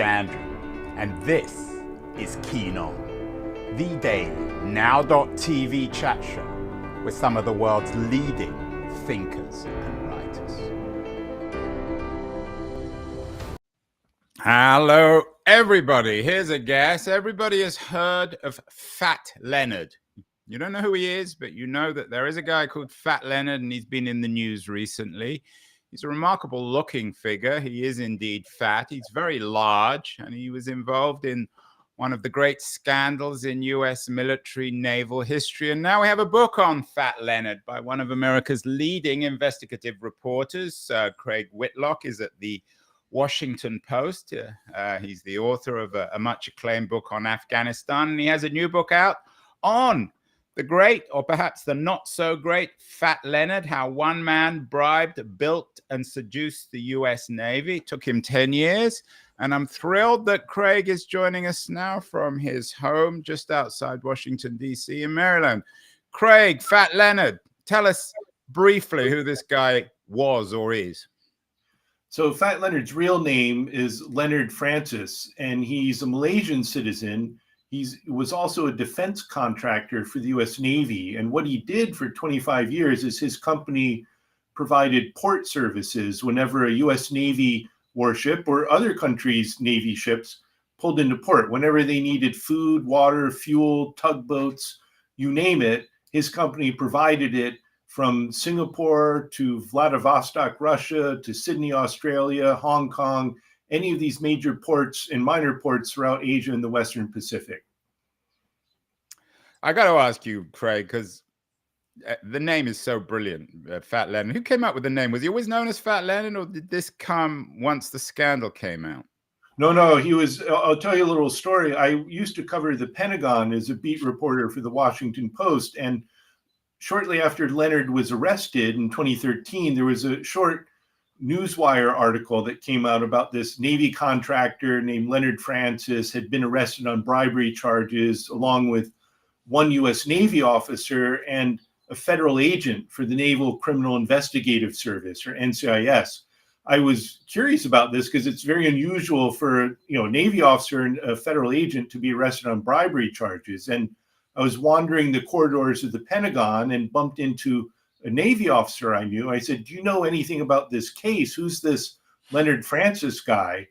Andrew, and this is Keen On, the daily now.tv chat show with some of the world's leading thinkers and writers. Hello, everybody. Here's a guess. Everybody has heard of Fat Leonard. You don't know who he is, but you know that there is a guy called Fat Leonard, and he's been in the news recently. He's a remarkable looking figure. He is indeed fat. He's very large, and he was involved in one of the great scandals in U.S. military naval history. And now we have a book on Fat Leonard by one of America's leading investigative reporters. Craig Whitlock is at the Washington Post. He's the author of a much acclaimed book on Afghanistan, and he has a new book out on the great, or perhaps the not so great, Fat Leonard, how one man bribed, built, and seduced the U.S. Navy. It took him 10 years. And I'm thrilled that Craig is joining us now from his home just outside Washington, D.C. in Maryland. Craig, Fat Leonard, tell us briefly who this guy was or is. So Fat Leonard's real name is Leonard Francis, and he's a Malaysian citizen. He was also a defense contractor for the U.S. Navy. And what he did for 25 years is his company provided port services whenever a U.S. Navy warship or other countries' Navy ships pulled into port. Whenever they needed food, water, fuel, tugboats, you name it, his company provided it from Singapore to Vladivostok, Russia, to Sydney, Australia, Hong Kong, any of these major ports and minor ports throughout Asia and the Western Pacific. I got to ask you, Craig, because the name is so brilliant, Fat Leonard. Who came up with the name? Was he always known as Fat Leonard, or did this come once the scandal came out? No, he was, I'll tell you a little story. I used to cover the Pentagon as a beat reporter for the Washington Post, and shortly after Leonard was arrested in 2013, there was a short Newswire article that came out about this Navy contractor named Leonard Francis had been arrested on bribery charges, along with one U.S. Navy officer and a federal agent for the Naval Criminal Investigative Service, or NCIS. I was curious about this because it's very unusual for a Navy officer and a federal agent to be arrested on bribery charges. And I was wandering the corridors of the Pentagon and bumped into a Navy officer I knew. I said, "Do you know anything about this case? Who's this Leonard Francis guy?"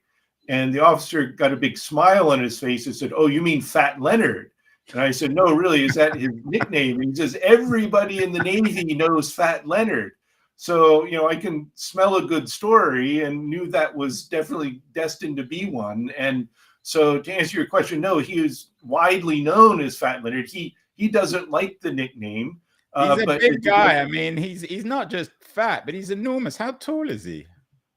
And the officer got a big smile on his face and said, "Oh, you mean Fat Leonard?" And I said, "No, really, is that his nickname?" And he says, "Everybody in the Navy knows Fat Leonard." So, I can smell a good story and knew that was definitely destined to be one. And so to answer your question, no, he is widely known as Fat Leonard. He doesn't like the nickname. He's a big guy. I mean, he's not just fat, but he's enormous. How tall is he?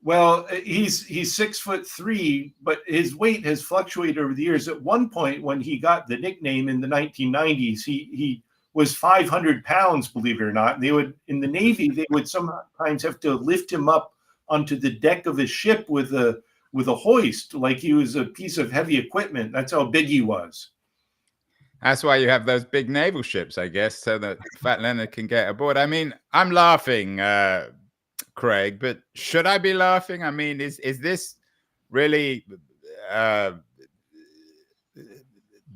Well, he's 6'3", but his weight has fluctuated over the years. At one point, when he got the nickname in the 1990s, he was 500 pounds, believe it or not. They would, in the Navy, they would sometimes have to lift him up onto the deck of a ship with a hoist, like he was a piece of heavy equipment. That's how big he was. That's why you have those big naval ships, I guess, so that Fat Leonard can get aboard. I mean, I'm laughing, Craig, but should I be laughing? I mean, is this really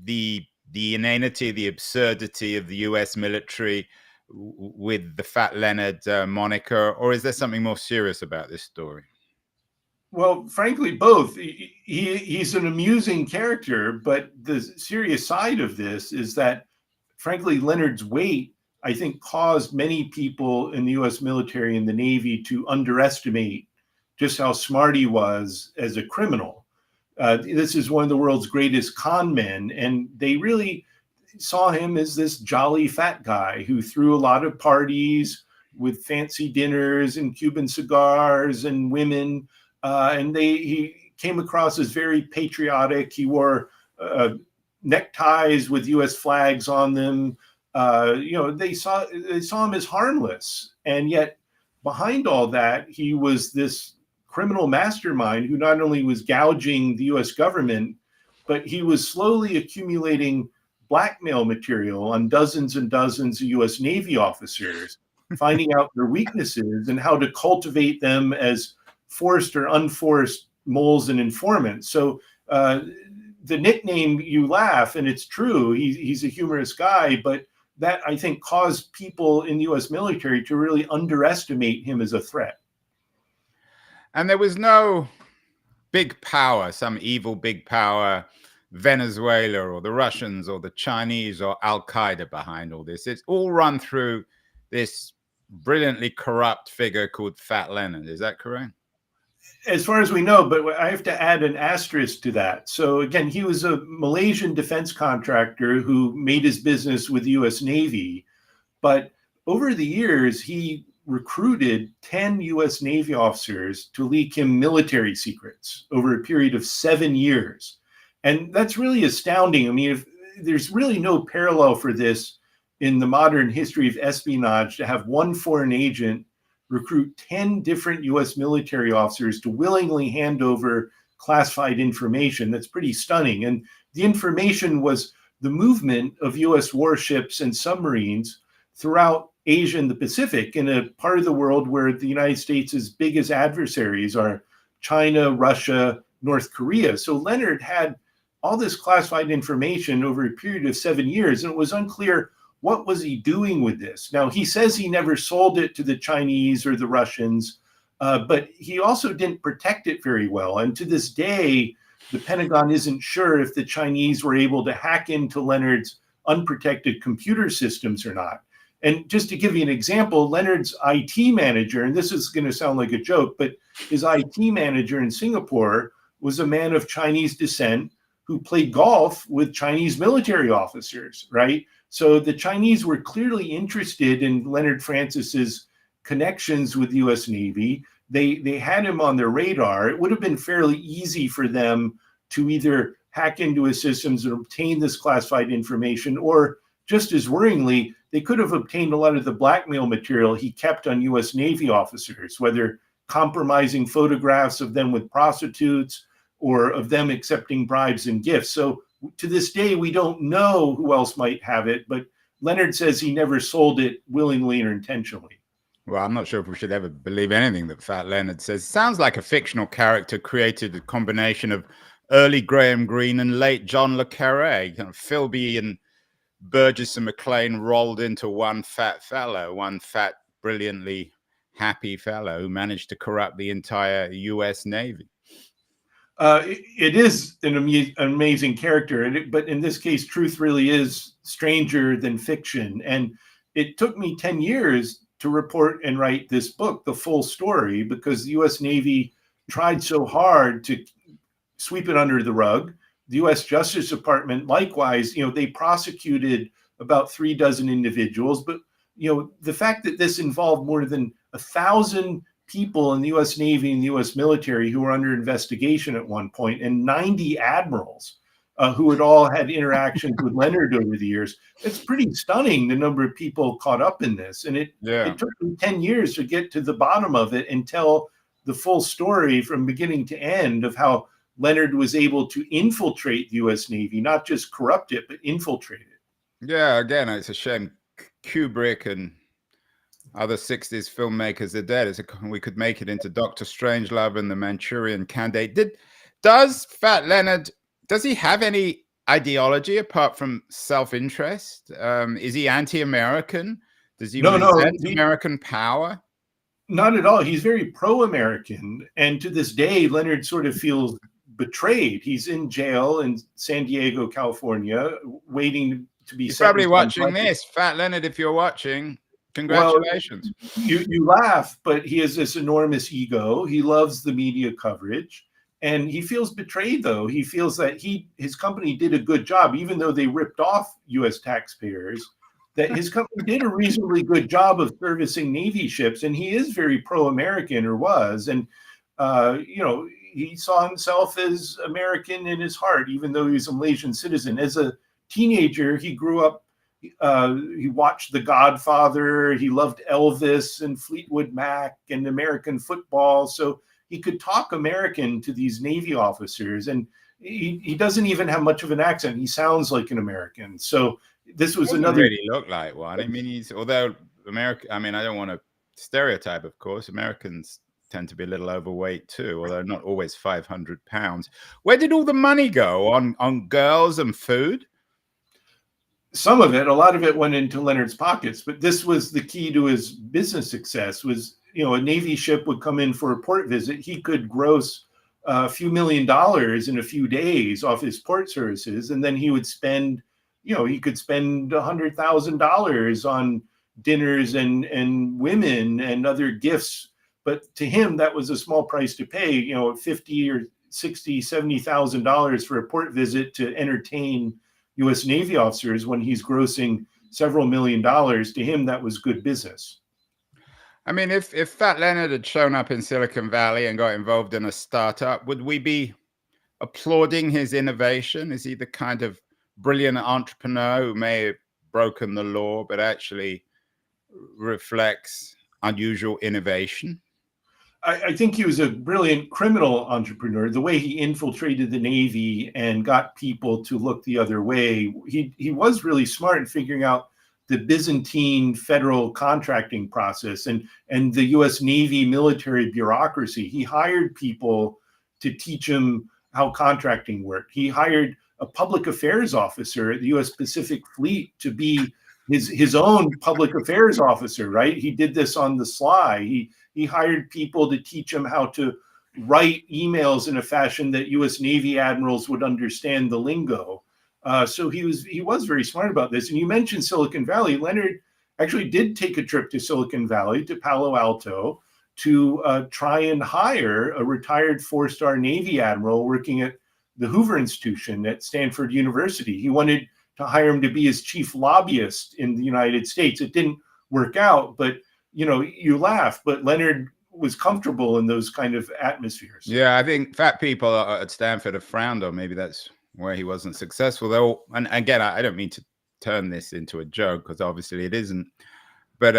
the inanity, the absurdity of the U.S. military with the Fat Leonard moniker, or is there something more serious about this story? Well, frankly, both. He's an amusing character, but the serious side of this is that, frankly, Leonard's weight, I think, caused many people in the U.S. military and the Navy to underestimate just how smart he was as a criminal. This is one of the world's greatest con men, and they really saw him as this jolly fat guy who threw a lot of parties with fancy dinners and Cuban cigars and women. And he came across as very patriotic. He wore neckties with U.S. flags on them. They saw him as harmless, and yet behind all that, he was this criminal mastermind who not only was gouging the U.S. government, but he was slowly accumulating blackmail material on dozens and dozens of U.S. Navy officers, finding out their weaknesses and how to cultivate them as forced or unforced moles and informants. So the nickname, you laugh, and it's true. He's a humorous guy, but that, I think, caused people in the U.S. military to really underestimate him as a threat. And there was no big power, some evil big power, Venezuela or the Russians or the Chinese or Al-Qaeda behind all this. It's all run through this brilliantly corrupt figure called Fat Leonard. Is that correct? As far as we know, but I have to add an asterisk to that. So again, he was a Malaysian defense contractor who made his business with the US Navy. But over the years, he recruited 10 US Navy officers to leak him military secrets over a period of 7 years. And that's really astounding. I mean, there's really no parallel for this in the modern history of espionage, to have one foreign agent recruit 10 different US military officers to willingly hand over classified information. That's pretty stunning. And the information was the movement of US warships and submarines throughout Asia and the Pacific, in a part of the world where the United States' biggest adversaries are China, Russia, North Korea. So Leonard had all this classified information over a period of 7 years, and it was unclear what was he doing with this. Now, he says he never sold it to the Chinese or the Russians, but he also didn't protect it very well. And to this day, the Pentagon isn't sure if the Chinese were able to hack into Leonard's unprotected computer systems or not. And just to give you an example, Leonard's IT manager, and this is going to sound like a joke, but his IT manager in Singapore was a man of Chinese descent who played golf with Chinese military officers, right? So the Chinese were clearly interested in Leonard Francis's connections with the US Navy. They had him on their radar. It would have been fairly easy for them to either hack into his systems and obtain this classified information, or just as worryingly, they could have obtained a lot of the blackmail material he kept on US Navy officers, whether compromising photographs of them with prostitutes or of them accepting bribes and gifts. So to this day, we don't know who else might have it, but Leonard says he never sold it willingly or intentionally. Well, I'm not sure if we should ever believe anything that Fat Leonard says. It sounds like a fictional character created a combination of early Graham Greene and late John le Carré. You know, Philby and Burgess and McLean rolled into one fat fellow, one fat, brilliantly happy fellow who managed to corrupt the entire US Navy. It is an amazing character, but in this case, truth really is stranger than fiction. And it took me 10 years to report and write this book, the full story, because the US Navy tried so hard to sweep it under the rug. The US Justice Department, likewise, they prosecuted about 36 individuals. But, the fact that this involved more than 1,000 people in the US Navy and the US military who were under investigation at one point, and 90 admirals who had all had interactions with Leonard over the years. It's pretty stunning, the number of people caught up in this. And it took me 10 years to get to the bottom of it and tell the full story from beginning to end of how Leonard was able to infiltrate the US Navy, not just corrupt it, but infiltrate it. Yeah, again, it's a shame Kubrick and other 60s filmmakers are dead. We could make it into Dr. Strangelove and the Manchurian Candidate. Does Fat Leonard, does he have any ideology apart from self-interest? Is he anti-American? Does he resent American power? Not at all. He's very pro-American. And to this day, Leonard sort of feels betrayed. He's in jail in San Diego, California, waiting to be He's probably watching this. Fat Leonard, if you're watching, congratulations. Well, you laugh, but he has this enormous ego. He loves the media coverage. And he feels betrayed, though. He feels that his company did a good job, even though they ripped off U.S. taxpayers, that his company did a reasonably good job of servicing Navy ships. And he is very pro-American, or was. And, he saw himself as American in his heart, even though he was a Malaysian citizen. As a teenager, he grew up, he watched The Godfather. He loved Elvis and Fleetwood Mac and American football. So he could talk American to these Navy officers, and he doesn't even have much of an accent. He sounds like an American. So this was another. Really look like one. I mean, although America. I mean, I don't want to stereotype, of course. Americans tend to be a little overweight too, although not always 500 pounds. Where did all the money go? On girls and food? Some of it, a lot of it went into Leonard's pockets, but this was the key to his business success was, a Navy ship would come in for a port visit. He could gross a few $1,000,000 in a few days off his port services. And then he would spend, he could spend $100,000 on dinners and women and other gifts. But to him, that was a small price to pay, $50 or $60, $70,000 for a port visit to entertain U.S. Navy officers when he's grossing several $1,000,000. To him, that was good business. I mean, if Fat Leonard had shown up in Silicon Valley and got involved in a startup, would we be applauding his innovation? Is he the kind of brilliant entrepreneur who may have broken the law, but actually reflects unusual innovation? I think he was a brilliant criminal entrepreneur. The way he infiltrated the Navy and got people to look the other way, he was really smart in figuring out the Byzantine federal contracting process and the U.S. Navy military bureaucracy. He hired people to teach him how contracting worked. He hired a public affairs officer at the U.S. Pacific Fleet to be his own public affairs officer, right? He did this on the sly. He hired people to teach him how to write emails in a fashion that U.S. Navy admirals would understand the lingo. So he was very smart about this. And you mentioned Silicon Valley. Leonard actually did take a trip to Silicon Valley, to Palo Alto, to try and hire a retired 4-star Navy admiral working at the Hoover Institution at Stanford University. He wanted to hire him to be his chief lobbyist in the United States. It didn't work out, but you laugh, but Leonard was comfortable in those kind of atmospheres. Yeah, I think fat people at Stanford have frowned on. Maybe that's where he wasn't successful, though. And again, I don't mean to turn this into a joke, because obviously it isn't. But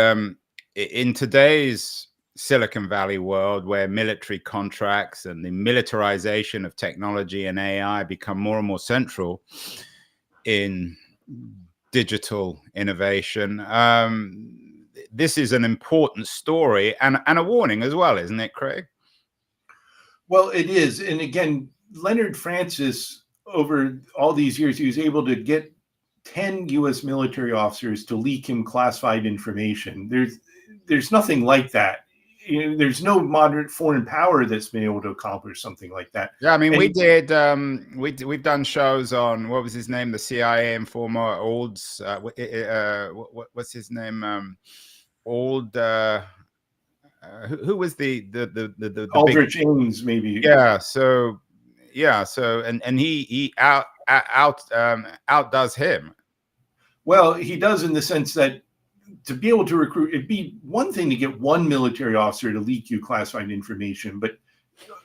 in today's Silicon Valley world, where military contracts and the militarization of technology and AI become more and more central in digital innovation, this is an important story and a warning as well, isn't it, Craig? Well, it is. And again, Leonard Francis, over all these years, he was able to get 10 U.S. military officers to leak him classified information. There's nothing like that. There's no modern foreign power that's been able to accomplish something like that. Yeah, I mean, we did. We've done shows on, what was his name, the CIA informer, Olds. What's his name? Old. Who was the Aldrich Ames, maybe. Yeah. So and he outdoes him. Well, he does, in the sense that to be able to recruit, it'd be one thing to get one military officer to leak you classified information, but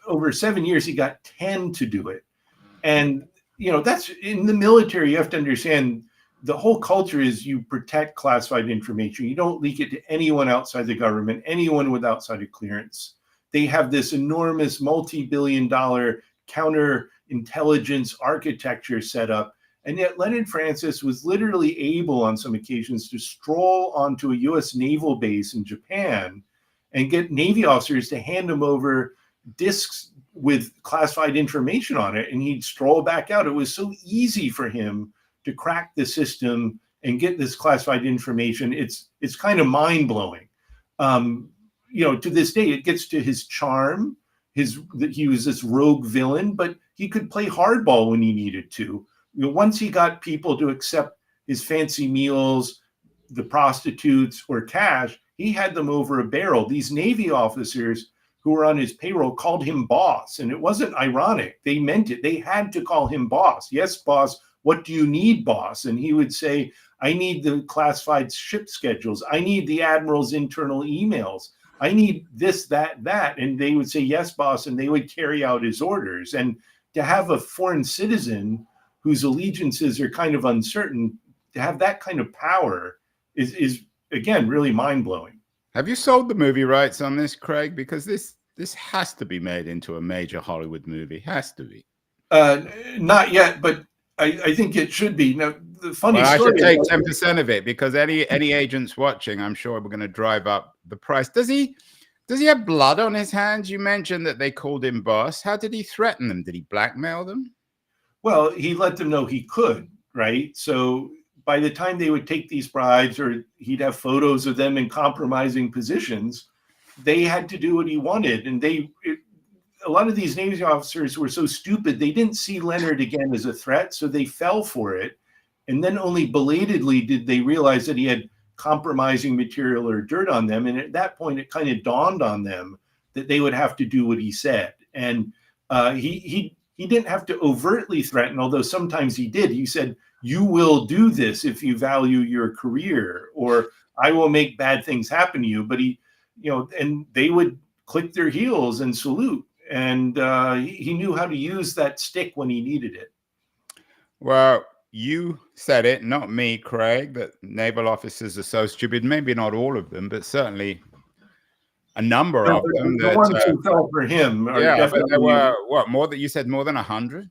over 7 years, he got 10 to do it. And, that's in the military. You have to understand the whole culture is you protect classified information. You don't leak it to anyone outside the government, anyone with outside of clearance. They have this enormous multi-billion-dollar counterintelligence architecture set up. And yet Leonard Francis was literally able on some occasions to stroll onto a U.S. naval base in Japan and get Navy officers to hand him over discs with classified information on it. And he'd stroll back out. It was so easy for him to crack the system and get this classified information. It's kind of mind-blowing. To this day, it gets to his charm, that he was this rogue villain, but he could play hardball when he needed to. Once he got people to accept his fancy meals, the prostitutes, or cash, he had them over a barrel. These Navy officers who were on his payroll called him boss, and it wasn't ironic. They meant it. They had to call him boss. Yes, boss. What do you need, boss? And he would say, I need the classified ship schedules. I need the admiral's internal emails. I need this, that, that. And they would say, yes, boss. And they would carry out his orders. And to have a foreign citizen whose allegiances are kind of uncertain, to have that kind of power is again, really mind-blowing. Have you sold the movie rights on this, Craig? Because this has to be made into a major Hollywood movie. Has to be. Not yet, but I think it should be. Now, the funny story. I should take 10% of it, because any agents watching, I'm sure we're going to drive up the price. Does he Does he have blood on his hands? You mentioned that they called him boss. How did he threaten them? Did he blackmail them? Well, he let them know he could, right? So by the time they would take these bribes, or he'd have photos of them in compromising positions, they had to do what he wanted. And a lot of these Navy officers were so stupid, they didn't see Leonard again as a threat, so they fell for it. And then only belatedly did they realize that he had compromising material or dirt on them. And at that point, it kind of dawned on them that they would have to do what he said. And he didn't have to overtly threaten, although sometimes he did. He said, "You will do this if you value your career," or "I will make bad things happen to you." But and they would click their heels and salute. And he knew how to use that stick when he needed it. Well, you said it, not me, Craig, that naval officers are so stupid. Maybe not all of them, but certainly a number of them. The ones who fell for him are definitely. But there were, what, more that you said, more than 100?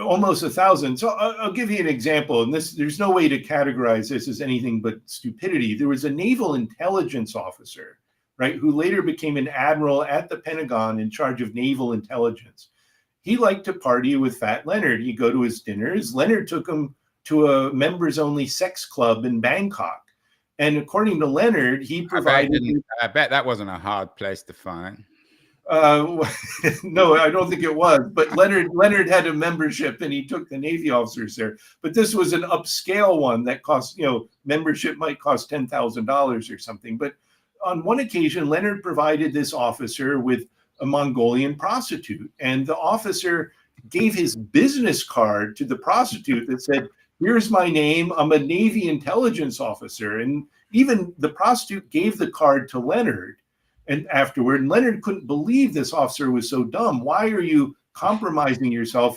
Almost 1,000. So I'll give you an example. And there's no way to categorize this as anything but stupidity. There was a naval intelligence officer, right, who later became an admiral at the Pentagon in charge of naval intelligence. He liked to party with Fat Leonard. He'd go to his dinners. Leonard took him to a members-only sex club in Bangkok. And according to Leonard, he provided... I bet that wasn't a hard place to find. No, I don't think it was. But Leonard had a membership, and he took the Navy officers there. But this was an upscale one that cost, membership might cost $10,000 or something. But on one occasion, Leonard provided this officer with a Mongolian prostitute, and the officer gave his business card to the prostitute that said, "Here's my name. I'm a Navy intelligence officer." And even the prostitute gave the card to Leonard. And afterward, and Leonard couldn't believe this officer was so dumb. Why are you compromising yourself?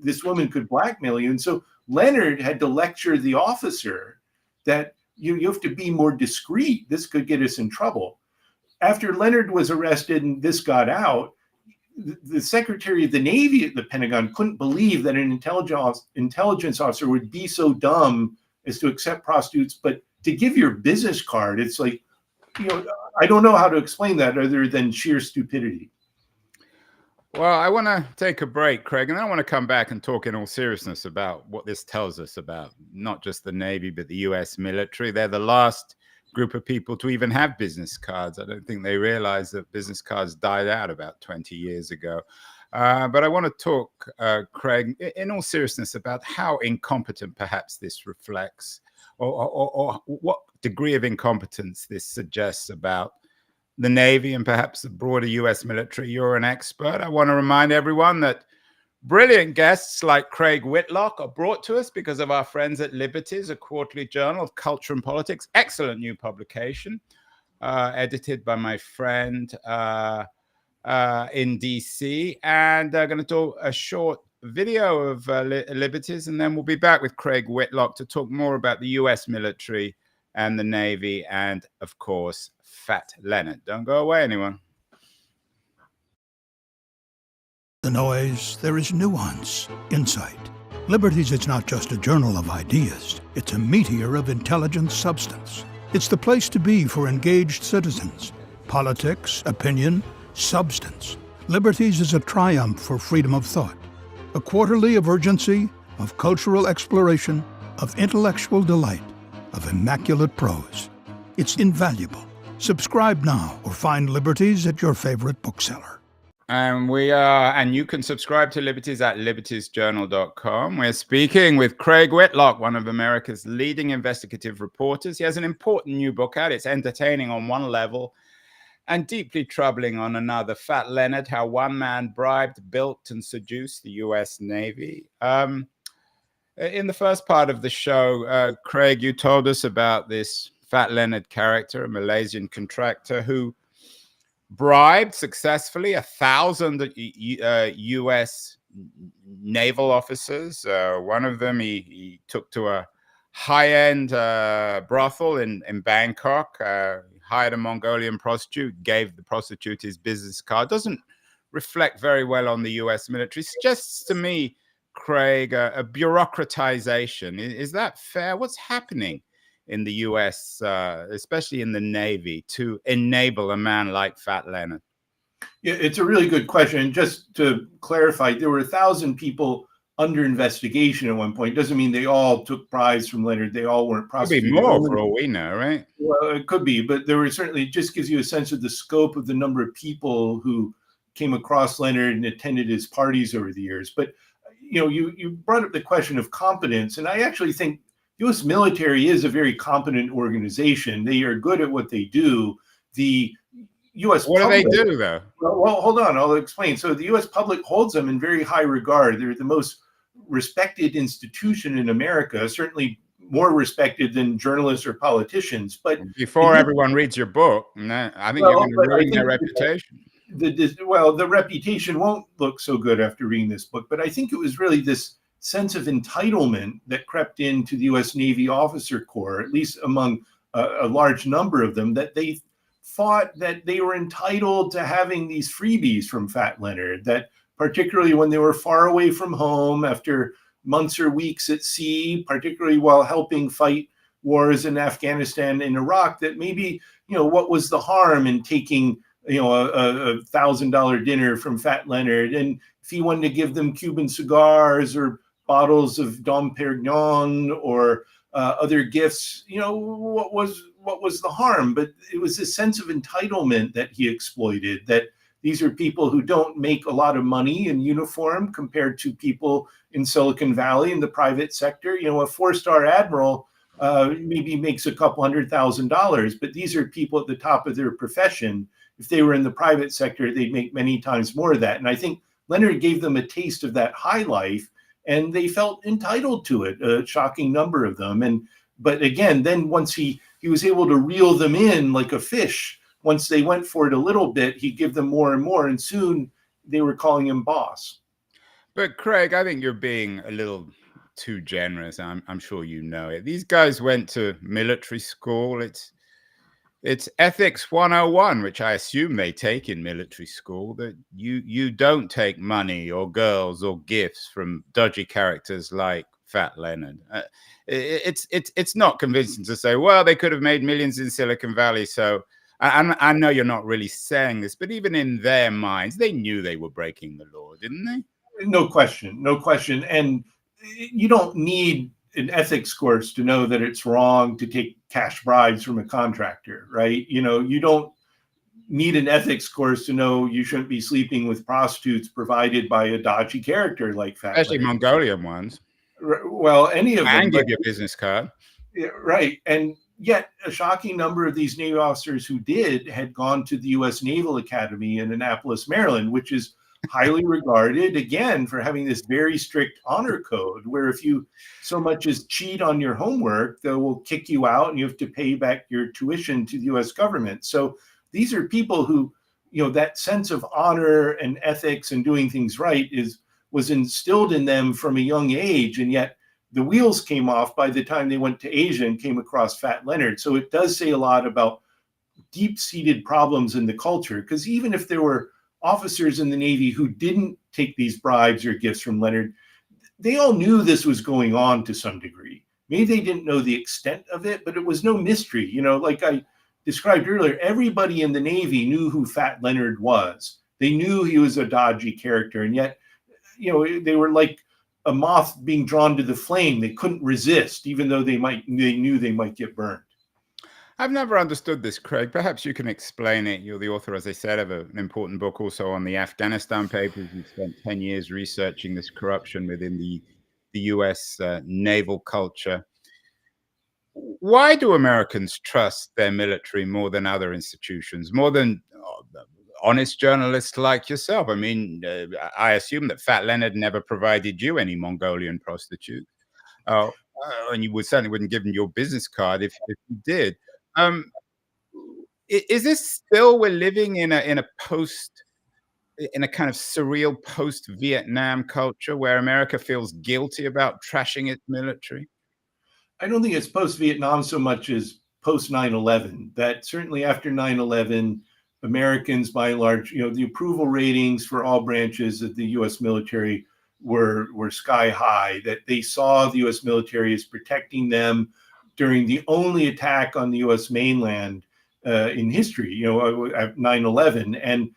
This woman could blackmail you. And so Leonard had to lecture the officer that you have to be more discreet. This could get us in trouble. After Leonard was arrested and this got out, the Secretary of the Navy at the Pentagon couldn't believe that an intelligence officer would be so dumb as to accept prostitutes. But to give your business card, it's like, I don't know how to explain that other than sheer stupidity. Well, I want to take a break, Craig, and I want to come back and talk in all seriousness about what this tells us about not just the Navy, but the U.S. military. They're the last group of people to even have business cards. I don't think they realize that business cards died out about 20 years ago. But I want to talk, Craig, in all seriousness about how incompetent perhaps this reflects, or what degree of incompetence this suggests about the Navy and perhaps the broader U.S. military. You're an expert. I want to remind everyone that brilliant guests like Craig Whitlock are brought to us because of our friends at Liberties, a quarterly journal of culture and politics. Excellent new publication, edited by my friend in D.C. And I'm going to do a short video of Liberties, and then we'll be back with Craig Whitlock to talk more about the U.S. military and the Navy and, of course, Fat Leonard. Don't go away, anyone. The noise, there is nuance, insight. Liberties is not just a journal of ideas. It's a meteor of intelligent substance. It's the place to be for engaged citizens. Politics, opinion, substance. Liberties is a triumph for freedom of thought. A quarterly of urgency, of cultural exploration, of intellectual delight, of immaculate prose. It's invaluable. Subscribe now or find Liberties at your favorite bookseller. And you can subscribe to Liberties at libertiesjournal.com. We're speaking with Craig Whitlock, one of America's leading investigative reporters. He has an important new book out. It's entertaining on one level and deeply troubling on another. Fat Leonard, How One Man Bribed, Built, and Seduced the U.S. Navy. In the first part of the show, Craig, you told us about this Fat Leonard character, a Malaysian contractor who bribed successfully 1,000 U.S. naval officers. One of them he took to a high-end brothel in Bangkok, hired a Mongolian prostitute, gave the prostitute his business card. Doesn't reflect very well on the U.S. military. Suggests to me, Craig, a bureaucratization. Is that fair? What's happening in the U.S., especially in the Navy, to enable a man like Fat Leonard? Yeah, it's a really good question. And just to clarify, there were 1,000 people under investigation at one point. Doesn't mean they all took bribes from Leonard. They all weren't Could be prosecuted. more for all we know, right? Well, it could be, but there were certainly, it just gives you a sense of the scope of the number of people who came across Leonard and attended his parties over the years. But you brought up the question of competence, and I actually think U.S. military is a very competent organization. They are good at what they do. The U.S. What do they public, do, though? well, hold on, I'll explain. So the U.S. public holds them in very high regard. They're the most respected institution in America, certainly more respected than journalists or politicians. But before everyone reads your book, I think you're going to ruin their reputation. The reputation won't look so good after reading this book, but I think it was really this sense of entitlement that crept into the U.S. Navy officer corps, at least among a large number of them, that they thought that they were entitled to having these freebies from Fat Leonard, that particularly when they were far away from home after months or weeks at sea, particularly while helping fight wars in Afghanistan and Iraq, that maybe, what was the harm in taking, a $1,000 dinner from Fat Leonard? And if he wanted to give them Cuban cigars or bottles of Dom Perignon or other gifts, what was the harm? But it was this sense of entitlement that he exploited, that these are people who don't make a lot of money in uniform compared to people in Silicon Valley in the private sector. A four-star admiral maybe makes a couple $100,000, but these are people at the top of their profession. If they were in the private sector, they'd make many times more of that. And I think Leonard gave them a taste of that high life, and they felt entitled to it, a shocking number of them. But again, then once he was able to reel them in like a fish, once they went for it a little bit, he'd give them more and more, and soon they were calling him boss. But Craig, I think you're being a little too generous. I'm sure you know it. These guys went to military school. It's ethics 101, which I assume they take in military school, that you don't take money or girls or gifts from dodgy characters like Fat Leonard. It's not convincing to say, well, they could have made millions in Silicon Valley. So I know you're not really saying this, but even in their minds, they knew they were breaking the law, didn't they? No question. And you don't need an ethics course to know that it's wrong to take cash bribes from a contractor, right? You don't need an ethics course to know you shouldn't be sleeping with prostitutes provided by a dodgy character like Fat Especially Leonard. Mongolian ones. Well, any of them. And give your business card. Yeah, right. And yet a shocking number of these Navy officers who had gone to the U.S. Naval Academy in Annapolis, Maryland, which is highly regarded, again, for having this very strict honor code, where if you so much as cheat on your homework, they will kick you out and you have to pay back your tuition to the U.S. government. So these are people who, that sense of honor and ethics and doing things right was instilled in them from a young age, and yet the wheels came off by the time they went to Asia and came across Fat Leonard. So it does say a lot about deep-seated problems in the culture, because even if there were officers in the Navy who didn't take these bribes or gifts from Leonard, they all knew this was going on to some degree. Maybe they didn't know the extent of it, but it was no mystery. Like I described earlier, everybody in the Navy knew who Fat Leonard was. They knew he was a dodgy character, and yet, they were like a moth being drawn to the flame. They couldn't resist, even though they knew they might get burned. I've never understood this, Craig. Perhaps you can explain it. You're the author, as I said, of an important book also on the Afghanistan papers. You've spent 10 years researching this corruption within the U.S. Naval culture. Why do Americans trust their military more than other institutions, more than honest journalists like yourself? I mean, I assume that Fat Leonard never provided you any Mongolian prostitutes. And you certainly wouldn't give them your business card if you did. Is this still, we're living in a kind of surreal post-Vietnam culture where America feels guilty about trashing its military? I don't think it's post-Vietnam so much as post 9/11. That certainly after 9/11, Americans, by and large, the approval ratings for all branches of the U.S. military were sky high. That they saw the U.S. military as protecting them, during the only attack on the U.S. mainland in history, at 9/11. And,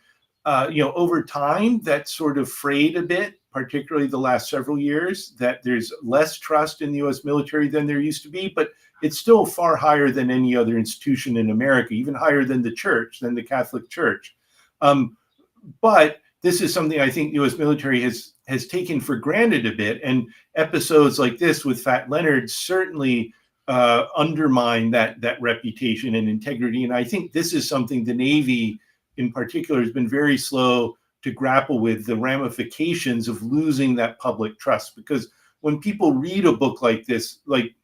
over time, that sort of frayed a bit, particularly the last several years, that there's less trust in the U.S. military than there used to be, but it's still far higher than any other institution in America, even higher than the church, than the Catholic Church. But this is something I think the U.S. military has taken for granted a bit, and episodes like this with Fat Leonard certainly undermine that reputation and integrity. And I think this is something the Navy in particular has been very slow to grapple with, the ramifications of losing that public trust. Because when people read a book like this, like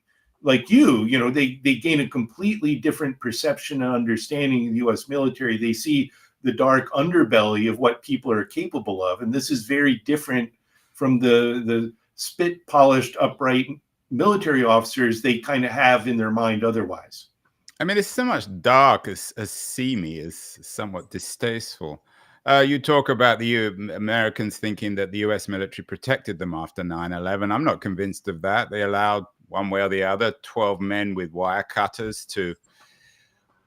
they gain a completely different perception and understanding of the U.S. military. They see the dark underbelly of what people are capable of. And this is very different from the spit polished, upright military officers they kind of have in their mind otherwise. I mean, it's so much dark as seamy, as somewhat distasteful. You talk about the Americans thinking that the U.S. military protected them after 9/11. I'm not convinced of that. They allowed, one way or the other, 12 men with wire cutters to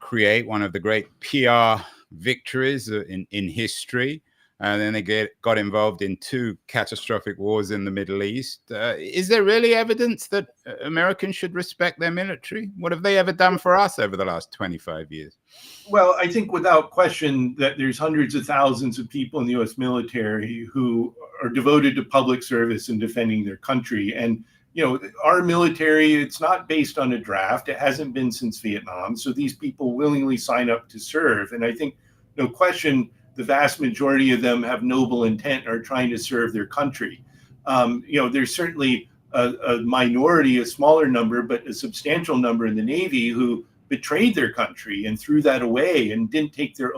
create one of the great PR victories in history. And then they got involved in 2 catastrophic wars in the Middle East. Is there really evidence that Americans should respect their military? What have they ever done for us over the last 25 years? Well, I think without question that there's hundreds of thousands of people in the U.S. military who are devoted to public service and defending their country. And, our military, it's not based on a draft. It hasn't been since Vietnam. So these people willingly sign up to serve. And I think, no question, the vast majority of them have noble intent, are trying to serve their country. There's certainly a minority, a smaller number, but a substantial number in the Navy who betrayed their country and threw that away and didn't take their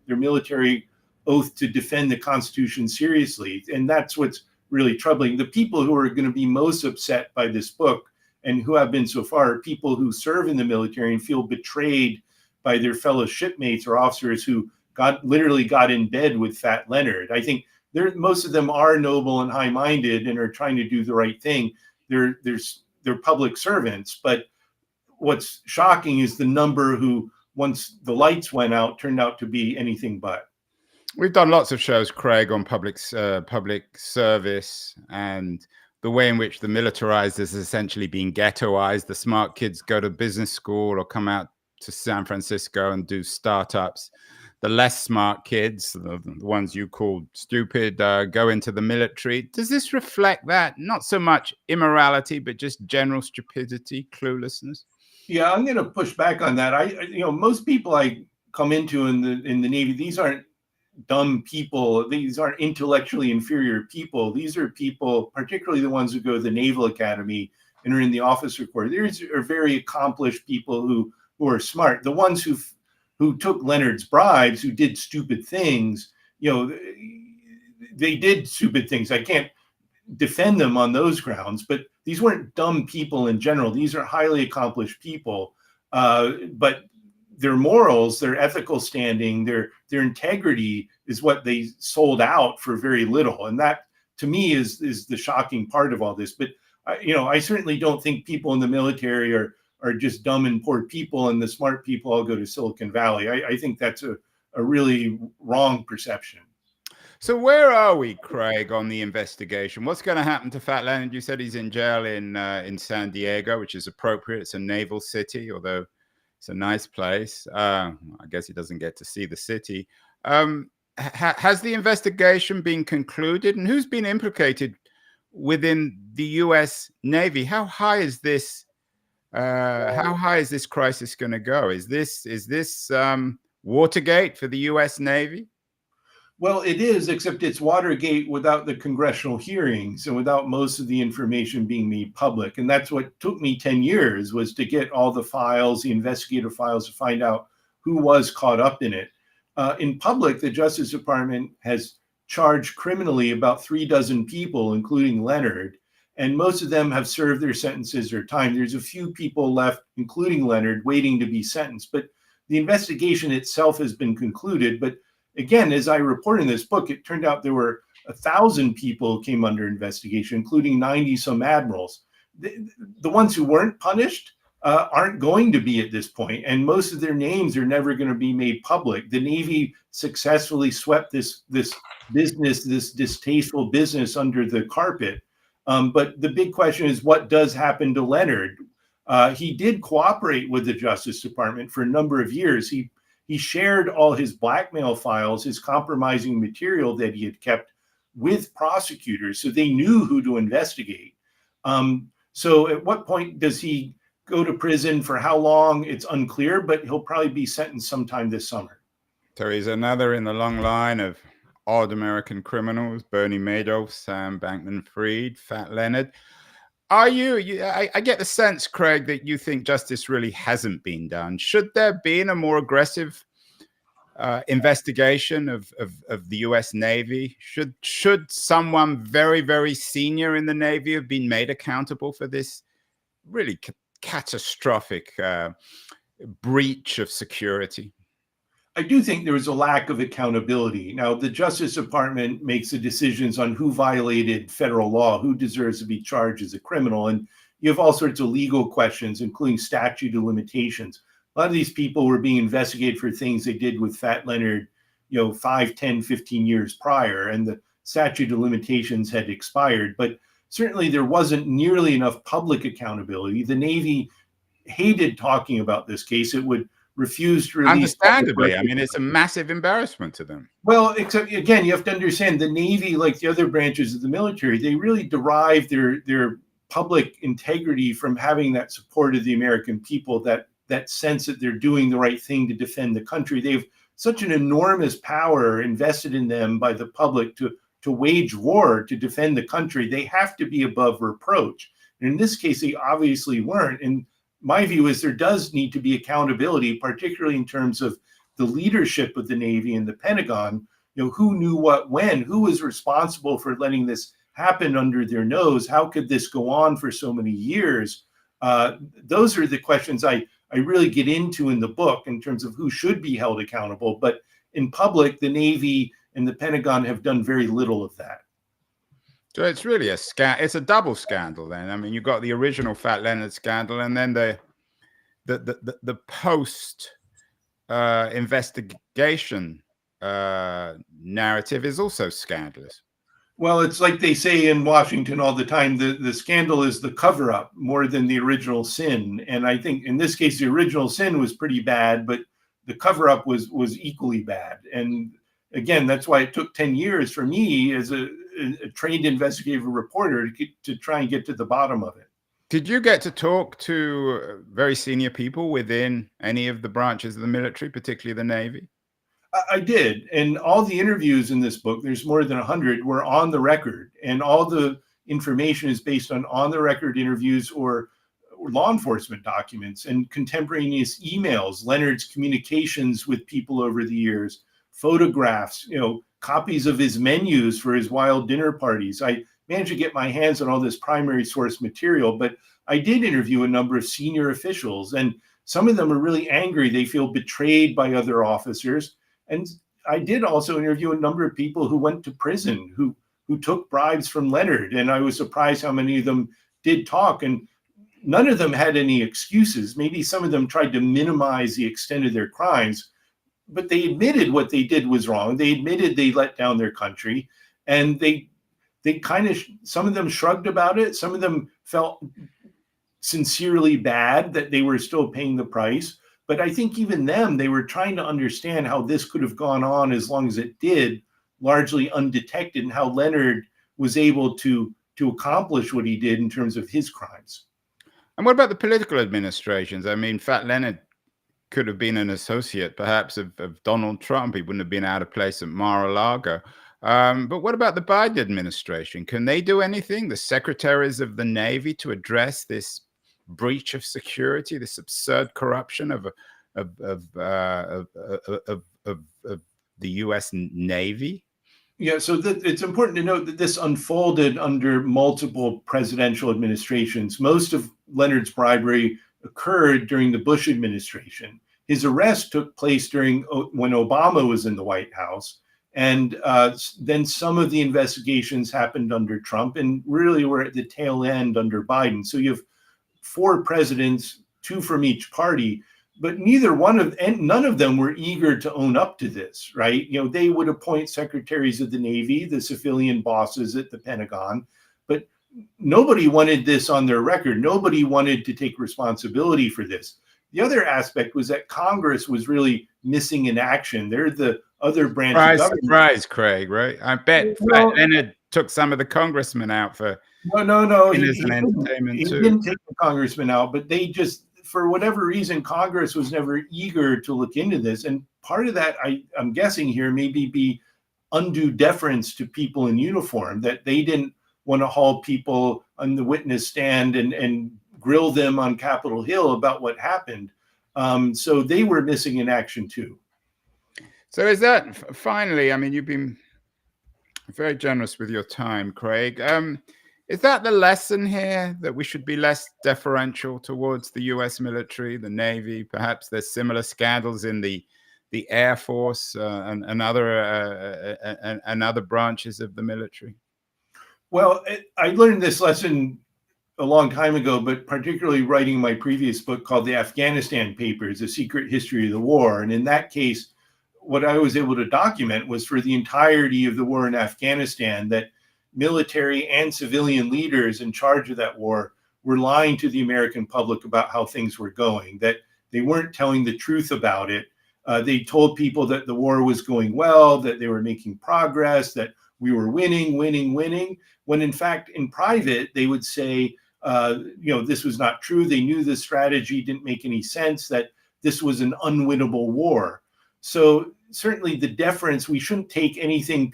military oath to defend the Constitution seriously. And that's what's really troubling. The people who are going to be most upset by this book, and who have been so far, are people who serve in the military and feel betrayed by their fellow shipmates or officers who literally got in bed with Fat Leonard. I think most of them are noble and high-minded and are trying to do the right thing. They're public servants, but what's shocking is the number who, once the lights went out, turned out to be anything but. We've done lots of shows, Craig, on public service and the way in which the militarized is essentially being ghettoized. The smart kids go to business school or come out to San Francisco and do startups. The less smart kids, the ones you call stupid, go into the military. Does this reflect that? Not so much immorality, but just general stupidity, cluelessness? Yeah, I'm going to push back on that. Most people I come into in the Navy, these aren't dumb people. These aren't intellectually inferior people. These are people, particularly the ones who go to the Naval Academy and are in the officer corps. These are very accomplished people who are smart. The ones who took Leonard's bribes, who did stupid things, they did stupid things. I can't defend them on those grounds, but these weren't dumb people in general. These are highly accomplished people, but their morals, their ethical standing, their integrity is what they sold out for very little. And that, to me, is the shocking part of all this. But I certainly don't think people in the military are just dumb and poor people, and the smart people all go to Silicon Valley. I think that's a really wrong perception. So where are we, Craig, on the investigation? What's going to happen to Fat Leonard? You said he's in jail in San Diego, which is appropriate. It's a naval city, although it's a nice place. I guess he doesn't get to see the city. Has the investigation been concluded, and who's been implicated within the U.S. Navy? How high is this? How high is this crisis going to go? Is this Watergate for the U.S. Navy? Well, it is, except it's Watergate without the congressional hearings and without most of the information being made public. And that's what took me 10 years, was to get all the files, the investigative files, to find out who was caught up in it. In public, the Justice Department has charged criminally about 36 people, including Leonard, and most of them have served their sentences or time. There's a few people left, including Leonard, waiting to be sentenced. But the investigation itself has been concluded. But again, as I report in this book, it turned out there were 1,000 people came under investigation, including 90 some admirals. The ones who weren't punished, aren't going to be at this point, and most of their names are never going to be made public. The Navy successfully swept this business, this distasteful business, under the carpet. But the big question is, what does happen to Leonard? He did cooperate with the Justice Department for a number of years. He shared all his blackmail files, his compromising material that he had kept, with prosecutors, so they knew who to investigate. So at what point does he go to prison? For how long, it's unclear, but he'll probably be sentenced sometime this summer. So he's another in the long line of odd American criminals: Bernie Madoff, Sam Bankman-Fried, Fat Leonard. Are I get the sense, Craig, that you think justice really hasn't been done. Should there have been a more aggressive investigation of the U.S. Navy? Should someone very, very senior in the Navy have been made accountable for this really catastrophic breach of security? I do think there was a lack of accountability. Now, the Justice Department makes the decisions on who violated federal law, who deserves to be charged as a criminal. And you have all sorts of legal questions, including statute of limitations. A lot of these people were being investigated for things they did with Fat Leonard, 5, 10, 15 years prior, and the statute of limitations had expired. But certainly there wasn't nearly enough public accountability. The Navy hated talking about this case. It would refused to release. Understandably, I mean, it's a massive embarrassment to them. Well, except again, you have to understand the Navy, like the other branches of the military, they really derive their public integrity from having that support of the American people, that sense that they're doing the right thing to defend the country. They have such an enormous power invested in them by the public to wage war, to defend the country. They have to be above reproach. And in this case, they obviously weren't. And my view is there does need to be accountability, particularly in terms of the leadership of the Navy and the Pentagon. Who knew what when? Who was responsible for letting this happen under their nose? How could this go on for so many years? Those are the questions I really get into in the book in terms of who should be held accountable. But in public, the Navy and the Pentagon have done very little of that. So it's really it's a double scandal then. I mean, you've got the original Fat Leonard scandal, and then the post investigation narrative is also scandalous. Well, it's like they say in Washington all the time, the scandal is the cover-up more than the original sin. And I think in this case, the original sin was pretty bad, but the cover-up was equally bad. And again, that's why it took 10 years for me as a trained investigative reporter to try and get to the bottom of it. Did you get to talk to very senior people within any of the branches of the military, particularly the Navy? I did. And all the interviews in this book, there's more than 100, were on the record. And all the information is based on the record interviews or law enforcement documents and contemporaneous emails, Leonard's communications with people over the years, photographs, copies of his menus for his wild dinner parties. I managed to get my hands on all this primary source material, but I did interview a number of senior officials, and some of them are really angry. They feel betrayed by other officers. And I did also interview a number of people who went to prison, who took bribes from Leonard, and I was surprised how many of them did talk, and none of them had any excuses. Maybe some of them tried to minimize the extent of their crimes, but they admitted what they did was wrong. They admitted they let down their country, and they kind of, some of them shrugged about it. Some of them felt sincerely bad that they were still paying the price. But I think even them, they were trying to understand how this could have gone on as long as it did, largely undetected, and how Leonard was able to accomplish what he did in terms of his crimes. And what about the political administrations? I mean, Fat Leonard could have been an associate, perhaps, of Donald Trump. He wouldn't have been out of place at Mar-a-Lago. But what about the Biden administration? Can they do anything, the secretaries of the Navy, to address this breach of security, this absurd corruption of the U.S. Navy? Yeah, so it's important to note that this unfolded under multiple presidential administrations. Most of Leonard's bribery occurred during the Bush administration. His arrest took place when Obama was in the White House. And then some of the investigations happened under Trump, and really were at the tail end under Biden. So you have 4 presidents two from each party, but none of them were eager to own up to this, right? They would appoint secretaries of the Navy, the civilian bosses at the Pentagon, but nobody wanted this on their record. Nobody wanted to take responsibility for this. The other aspect was that Congress was really missing in action. They're the other branch of government. Surprise, Craig, right? I bet Fat Leonard took some of the congressmen out for no. He entertainment too. Didn't take the congressmen out, but they just, for whatever reason, Congress was never eager to look into this. And part of that, I'm guessing here, maybe be undue deference to people in uniform, that they didn't want to haul people on the witness stand and grill them on Capitol Hill about what happened. So they were missing in action too. So is that finally, I mean, you've been very generous with your time, Craig. Is that the lesson here, that we should be less deferential towards the US military, the Navy? Perhaps there's similar scandals in the Air Force and other branches of the military. Well, I learned this lesson a long time ago, but particularly writing my previous book called The Afghanistan Papers, A Secret History of the War. And in that case, what I was able to document was, for the entirety of the war in Afghanistan, that military and civilian leaders in charge of that war were lying to the American public about how things were going, that they weren't telling the truth about it. They told people that the war was going well, that they were making progress, that we were winning, when in fact, in private, they would say, this was not true. They knew the strategy didn't make any sense, that this was an unwinnable war. So certainly the deference, we shouldn't take anything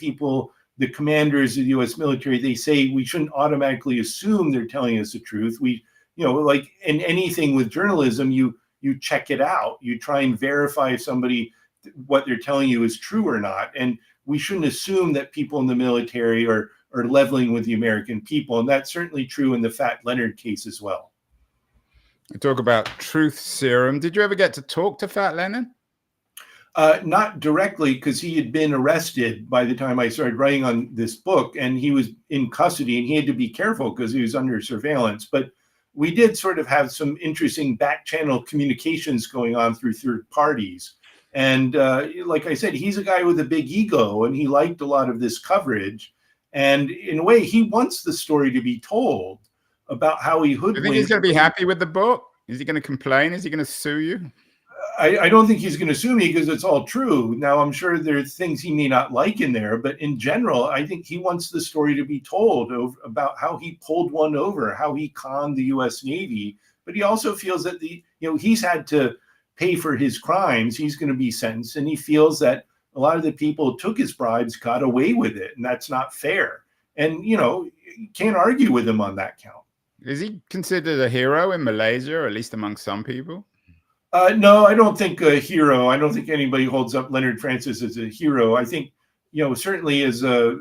the commanders of the US military, they say, we shouldn't automatically assume they're telling us the truth. We, like in anything with journalism, you check it out. You try and verify if what they're telling you is true or not. And we shouldn't assume that people in the military are leveling with the American people. And that's certainly true in the Fat Leonard case as well. You talk about truth serum. Did you ever get to talk to Fat Leonard? Not directly, because he had been arrested by the time I started writing on this book, and he was in custody, and he had to be careful because he was under surveillance. But we did sort of have some interesting back channel communications going on through third parties. And like I said, he's a guy with a big ego, and he liked a lot of this coverage. And in a way, he wants the story to be told about how he hoodwinked. Do you think he's going to be happy with the book? Is he going to complain? Is he going to sue you? I don't think he's going to sue me, because it's all true. Now, I'm sure there are things he may not like in there, but in general, I think he wants the story to be told about how he pulled one over, how he conned the US Navy. But he also feels that he's had to pay for his crimes. He's going to be sentenced, and he feels that a lot of the people who took his bribes got away with it, and that's not fair. And, you can't argue with him on that count. Is he considered a hero in Malaysia, or at least among some people? No, I don't think a hero. I don't think anybody holds up Leonard Francis as a hero. I think, certainly as a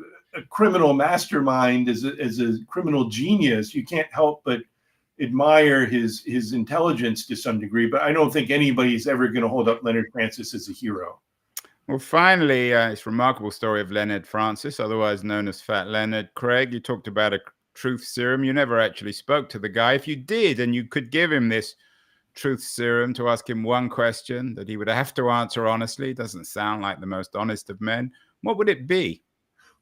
criminal mastermind, as a criminal genius, you can't help but admire his intelligence to some degree. But I don't think anybody's ever going to hold up Leonard Francis as a hero. Well, finally, it's a remarkable story of Leonard Francis, otherwise known as Fat Leonard. Craig, you talked about a truth serum. You never actually spoke to the guy. If you did, and you could give him this truth serum to ask him one question that he would have to answer honestly, doesn't sound like the most honest of men, what would it be?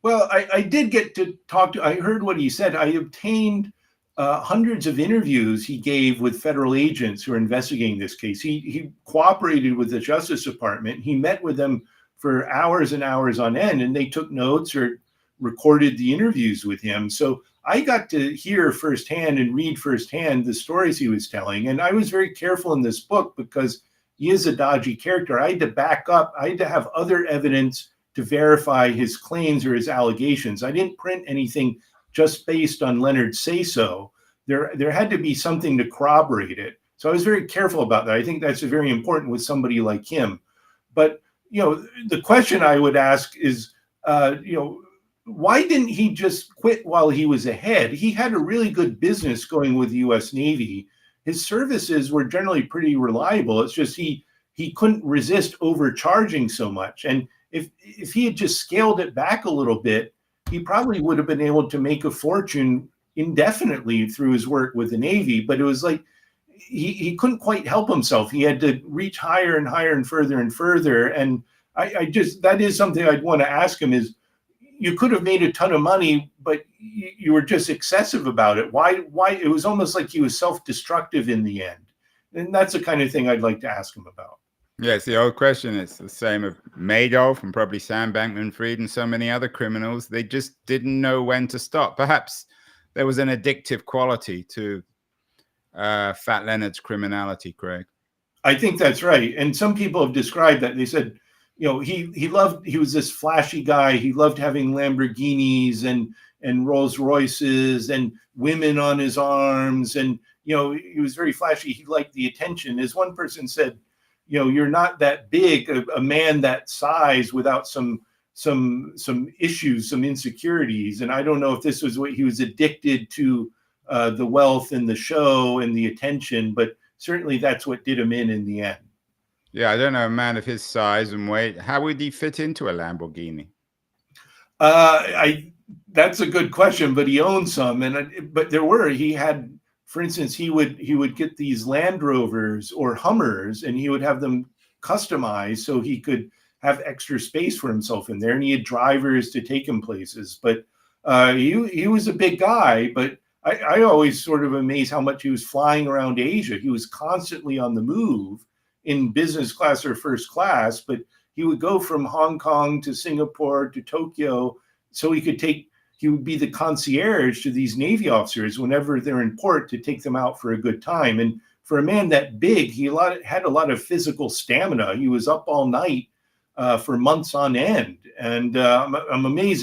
Well, I did get to talk to, I heard what he said. I obtained hundreds of interviews he gave with federal agents who are investigating this case. He cooperated with the Justice Department. He met with them for hours and hours on end, and they took notes or recorded the interviews with him. So I got to hear firsthand and read firsthand the stories he was telling. And I was very careful in this book, because he is a dodgy character. I had to back up. I had to have other evidence to verify his claims or his allegations. I didn't print anything just based on Leonard's say-so. There had to be something to corroborate it. So I was very careful about that. I think that's very important with somebody like him. But, the question I would ask is, why didn't he just quit while he was ahead? He had a really good business going with the US Navy. His services were generally pretty reliable. It's just he couldn't resist overcharging so much. And if he had just scaled it back a little bit, he probably would have been able to make a fortune indefinitely through his work with the Navy. But it was like, he couldn't quite help himself. He had to reach higher and higher and further and further. And I just, that is something I'd want to ask him is, you could have made a ton of money, but you were just excessive about it. Why? It was almost like he was self-destructive in the end. And that's the kind of thing I'd like to ask him about. Yeah, it's the old question. It's the same of Madoff and probably Sam Bankman-Fried and so many other criminals. They just didn't know when to stop. Perhaps there was an addictive quality to Fat Leonard's criminality, Craig. I think that's right. And some people have described that. They said, you know, he was this flashy guy. He loved having Lamborghinis and Rolls Royces and women on his arms. And, you know, he was very flashy. He liked the attention. As one person said, you know, you're not that big, a man that size without some issues, some insecurities. And I don't know if this was what he was addicted to, the wealth and the show and the attention, but certainly that's what did him in the end. Yeah, I don't know, a man of his size and weight, how would he fit into a Lamborghini? That's a good question, but he owned some. But he had, for instance, he would get these Land Rovers or Hummers, and he would have them customized so he could have extra space for himself in there. And he had drivers to take him places. But he was a big guy. But I always sort of amazed how much he was flying around Asia. He was constantly on the move in business class or first class, but he would go from Hong Kong to Singapore to Tokyo so he would be the concierge to these Navy officers whenever they're in port to take them out for a good time. And for a man that big, he had a lot of physical stamina. He was up all night for months on end. And I'm amazed